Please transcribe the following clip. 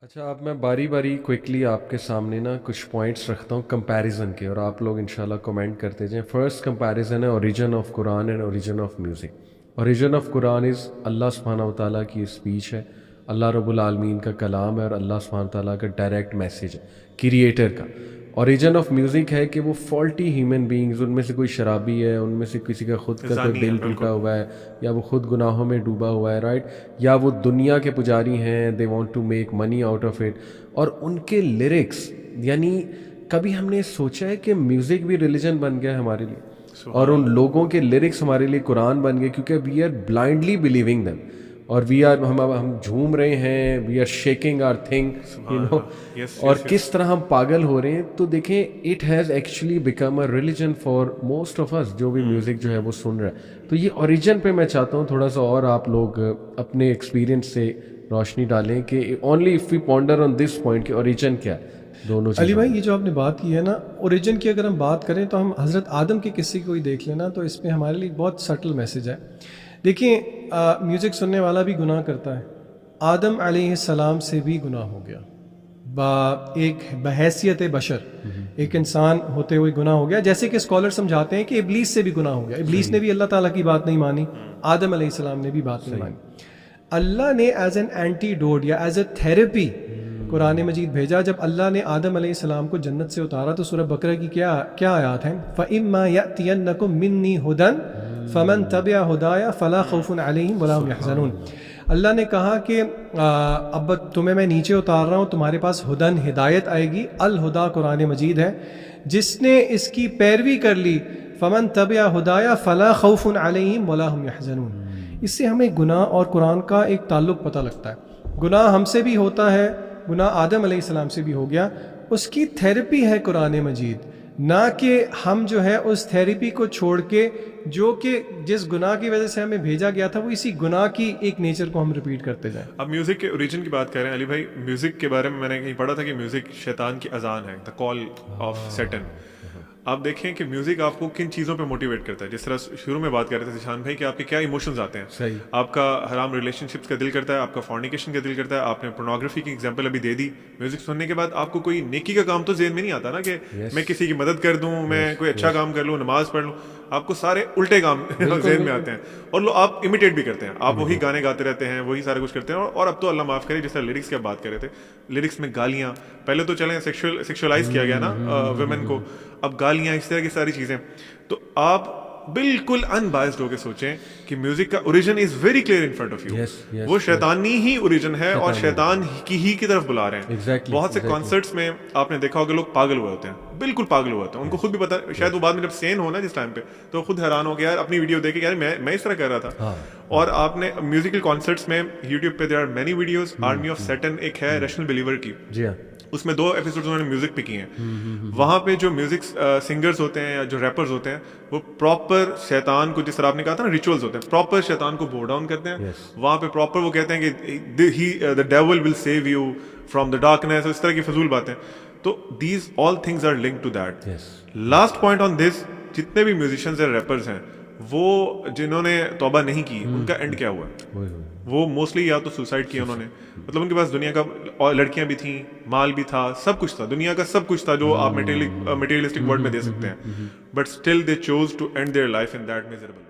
अच्छा, अब मैं बारी बारी क्विकली आपके सामने ना कुछ पॉइंट्स रखता हूँ कंपैरिजन के, और आप लोग इंशाल्लाह कमेंट करते जाएं। फर्स्ट कंपैरिजन है origin of Quran and origin of music. Origin of Quran is Allah सुब्हानहू व तआला की स्पीच है, अल्लाह रब्बुल आलमीन का कलाम है और अल्लाह सुब्हानहू व तआला का डायरेक्ट मैसेज है क्रिएटर का। ओरिजिन ऑफ म्यूज़िक है कि वो फॉल्टी ह्यूमन बींग्स, उनमें से कोई शराबी है, उनमें से किसी का खुद का कोई जानी है दिल टूटा बिल्कुल। हुआ है, या वो खुद गुनाहों में डूबा हुआ है, राइट, या वो दुनिया के पुजारी हैं, they want to make money out of it. और उनके लिरिक्स, यानी कभी हमने सोचा है कि म्यूज़िक भी रिलीजन बन गया है हमारे लिए, और सुभान उन अल्लाह। लोगों के लिरिक्स हमारे लिए कुरान बन गए, क्योंकि we are blindly believing them, और वी आर हम झूम रहे हैं, we are shaking our thing, you सुभान नो। अल्लाह। यस और यस यस। किस तरह हम पागल हो रहे हैं, तो देखें it has actually become a religion for most of us जो भी म्यूज़िक जो है वो सुन रहा है। तो ये ओरिजिन पे मैं चाहता हूँ थोड़ा सा और आप लोग अपने एक्सपीरियंस से रोशनी डालें कि only if we ponder on this point कि ओरिजिन क्या है दोनों अली चीज़ों भाई, में। ये जो आपने बात की है ना, ओरिजिन की अगर हम बात करें तो हम हज़रत आदम के किस्से को ही देख लेना, तो इसमें हमारे लिए बहुत सटल मैसेज है। देखिए, म्यूज़िक सुनने वाला भी गुनाह करता है। आदम अलैहिस्सलाम से भी गुनाह हो गया, एक बहैसियत बशर, एक इंसान होते हुए गुनाह हो गया। जैसे कि स्कॉलर समझाते हैं कि इब्लीस से भी गुनाह हो गया। इब्लीस ने भी अल्लाह ताला की बात नहीं मानी, आदम अलैहिस्सलाम ने भी बात नहीं मानी। अल्लाह ने एज एन एंटीडोट या एज ए थेरेपी कुरान मजीद भेजा। जब अल्लाह ने आदम अलैहिस्सलाम को जन्नत से उतारा तो सूरह बकरा की क्या क्या आयात हैं? फ़इम्मा यअतियन्नकुम मिन्नी हुदन फ़मन तबिअ हुदाया फ़ला खौफुन अलैहिम वला हुम यहज़नून। अल्लाह ने कहा कि अब तुम्हें मैं नीचे उतार रहा हूँ, तुम्हारे पास हुदन हिदायत आएगी। अल हुदा कुरान मजीद है, जिसने इसकी पैरवी कर ली, फ़मन तबिअ हुदाया फ़ला खौफुन अलैहिम वला हुम यहज़नून। इससे हमें गुनाह और कुरान का एक ताल्लुक़ पता लगता है। गुनाह हमसे भी होता है, गुनाह आदम अलैहिस्सलाम से भी हो गया, उसकी थेरेपी है कुरान मजीद, ना कि हम जो है उस थेरेपी को छोड़ के, जो कि जिस गुनाह की वजह से हमें भेजा गया था, वो इसी गुनाह की एक नेचर को हम रिपीट करते जाएं। अब म्यूजिक के ओरिजिन की बात कर रहे हैं अली भाई। म्यूजिक के बारे में मैंने कहीं पढ़ा था कि म्यूजिक शैतान की अजान है, द कॉल ऑफ सैटन। आप देखें कि म्यूजिक आपको किन चीज़ों पे मोटिवेट करता है। जिस तरह शुरू में बात कर रहे थे जिशान भाई कि आपके क्या इमोशंस आते हैं। सही। आपका हराम रिलेशनशिप्स का दिल करता है, आपका फॉर्निकेशन का दिल करता है। आपने पोर्नोग्राफी की एग्जांपल अभी दे दी। म्यूजिक सुनने के बाद आपको कोई नेकी का काम तो ज़हन में नहीं आता ना, कि मैं किसी की मदद कर दूं, मैं कोई अच्छा काम कर लूं, नमाज पढ़ लूं। आपको सारे उल्टे काम जहन में आते हैं, और लोग आप इमिटेट भी करते हैं। आप वही गाने गाते रहते हैं, वही सारा कुछ करते हैं। और अब तो अल्लाह माफ़ करे, जैसे लिरिक्स की आप बात कर रहे थे, लिरिक्स में गालियाँ, पहले तो चलें सेक्सुअलाइज किया गया ना वुमेन को, अब गालियाँ, इस तरह की सारी चीज़ें। तो आप बिल्कुल अनबायस्ड होकर सोचें कि म्यूजिक का origin is very clear in front of you. वो शैतानी ही ओरिजिन है, और शैतान की तरफ बुला रहे हैं। Exactly, बहुत से exactly. कॉन्सर्ट्स में आपने देखा होगा लोग पागल हुए होते हैं, बिल्कुल पागल हुए होते हैं। उनको खुद भी पता, शायद वो बाद में जब सेन हो ना जिस टाइम पे, तो खुद हैरान हो गया यार अपनी वीडियो देखे, यार मैं इस तरह कर रहा था। और आपने म्यूजिकल कॉन्सर्ट्स में यूट्यूब पे there are many videos. Army of Satan एक है रैशनल बिलीवर की, जी हाँ, उसमें 2 एपिसोड्स उन्होंने म्यूजिक पे किए हैं। वहाँ पे जो म्यूजिक सिंगर्स होते हैं या जो रैपर्स होते हैं, वो प्रॉपर शैतान को, जिस तरह आपने कहा था ना रिचुअल्स होते हैं, प्रॉपर शैतान को बो डाउन करते हैं। वहाँ पे प्रॉपर वो कहते हैं कि the devil will save you from the darkness, इस तरह की फजूल बातें। तो these all things are linked to that. Last point on this, जितने भी म्यूजिशियंस या रैपर्स हैं, वो जिन्होंने तौबा नहीं की, उनका एंड क्या हुआ? वो मोस्टली या तो सुसाइड किया उन्होंने, मतलब उनके पास दुनिया का, और लड़कियां भी थी, माल भी था, सब कुछ था, दुनिया का सब कुछ था जो आप मटेरियलिस्टिक वर्ल्ड में दे सकते हैं, but still they chose to end their life in that miserable.